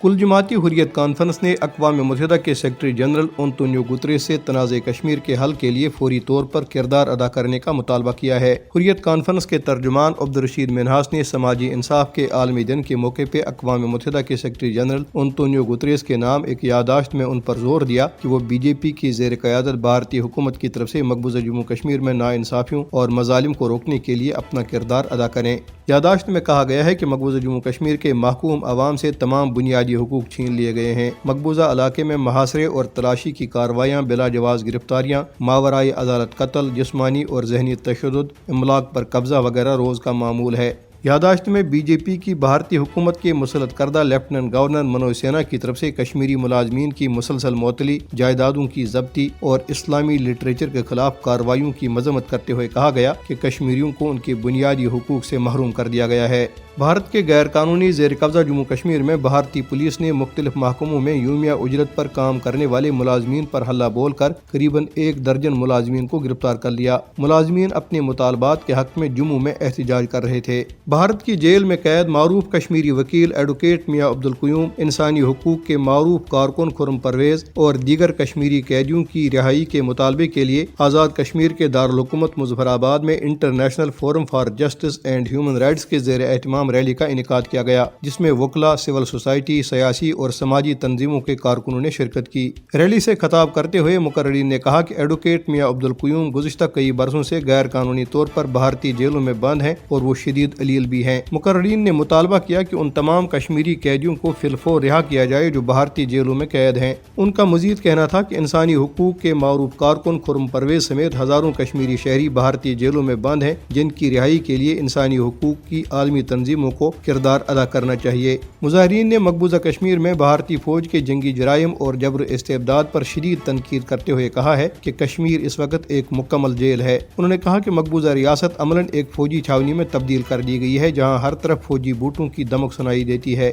کل جماعتی حریت کانفرنس نے اقوام متحدہ کے سیکرٹری جنرل انطونیو گوتریس سے تنازع کشمیر کے حل کے لیے فوری طور پر کردار ادا کرنے کا مطالبہ کیا ہے۔ حریت کانفرنس کے ترجمان عبدالرشید منہاس نے سماجی انصاف کے عالمی دن کے موقع پہ اقوام متحدہ کے سیکرٹری جنرل انطونیو گوتریس کے نام ایک یادداشت میں ان پر زور دیا کہ وہ بی جے پی کی زیر قیادت بھارتی حکومت کی طرف سے مقبوضہ جموں کشمیر میں ناانصافیوں اور مظالم کو روکنے کے لیے اپنا کردار ادا کریں۔ یادداشت میں کہا گیا ہے کہ مقبوضہ جموں کشمیر کے محکوم عوام سے تمام بنیادی حقوق چھین لیے گئے ہیں۔ مقبوضہ علاقے میں محاصرے اور تلاشی کی کارروائیاں، بلا جواز گرفتاریاں، ماورائے عدالت قتل، جسمانی اور ذہنی تشدد، املاک پر قبضہ وغیرہ روز کا معمول ہے۔ یادداشت میں بی جے پی کی بھارتی حکومت کے مسلط کردہ لیفٹیننٹ گورنر منوج سنہا کی طرف سے کشمیری ملازمین کی مسلسل معطلی، جائیدادوں کی ضبطی اور اسلامی لٹریچر کے خلاف کارروائیوں کی مذمت کرتے ہوئے کہا گیا کہ کشمیریوں کو ان کے بنیادی حقوق سے محروم کر دیا گیا ہے۔ بھارت کے غیر قانونی زیر قبضہ جموں کشمیر میں بھارتی پولیس نے مختلف محکموں میں یومیہ اجرت پر کام کرنے والے ملازمین پر حملہ بول کر قریباً 1 درجن ملازمین کو گرفتار کر لیا۔ ملازمین اپنے مطالبات کے حق میں جموں میں احتجاج کر رہے تھے۔ بھارت کی جیل میں قید معروف کشمیری وکیل ایڈوکیٹ میاں عبدالقیوم، انسانی حقوق کے معروف کارکن خرم پرویز اور دیگر کشمیری قیدیوں کی رہائی کے مطالبے کے لیے آزاد کشمیر کے دارالحکومت مظفر آباد میں international forum for justice and human rights کے زیر اہتمام ریلی کا انعقاد کیا گیا، جس میں وکلاء، سول سوسائٹی، سیاسی اور سماجی تنظیموں کے کارکنوں نے شرکت کی۔ ریلی سے خطاب کرتے ہوئے مقررین نے کہا کہ ایڈوکیٹ میاں عبدالقیوم گزشتہ کئی برسوں سے غیر قانونی طور پر بھارتی جیلوں میں بند ہیں اور وہ شدید علیل بھی ہیں۔ مقررین نے مطالبہ کیا کہ ان تمام کشمیری قیدیوں کو فی الفور رہا کیا جائے جو بھارتی جیلوں میں قید ہیں۔ ان کا مزید کہنا تھا کہ انسانی حقوق کے معروف کارکن خرم پرویز سمیت ہزاروں کشمیری شہری بھارتی جیلوں میں بند ہیں، جن کی رہائی کے لیے انسانی حقوق کی عالمی تنظیموں کو کردار ادا کرنا چاہیے۔ مظاہرین نے مقبوضہ کشمیر میں بھارتی فوج کے جنگی جرائم اور جبر استبداد پر شدید تنقید کرتے ہوئے کہا ہے کہ کشمیر اس وقت ایک مکمل جیل ہے۔ انہوں نے کہا کہ مقبوضہ ریاست عملاً ایک فوجی چھاونی میں تبدیل کر دی گئی ہے، جہاں ہر طرف فوجی بوٹوں کی دمک سنائی دیتی ہے۔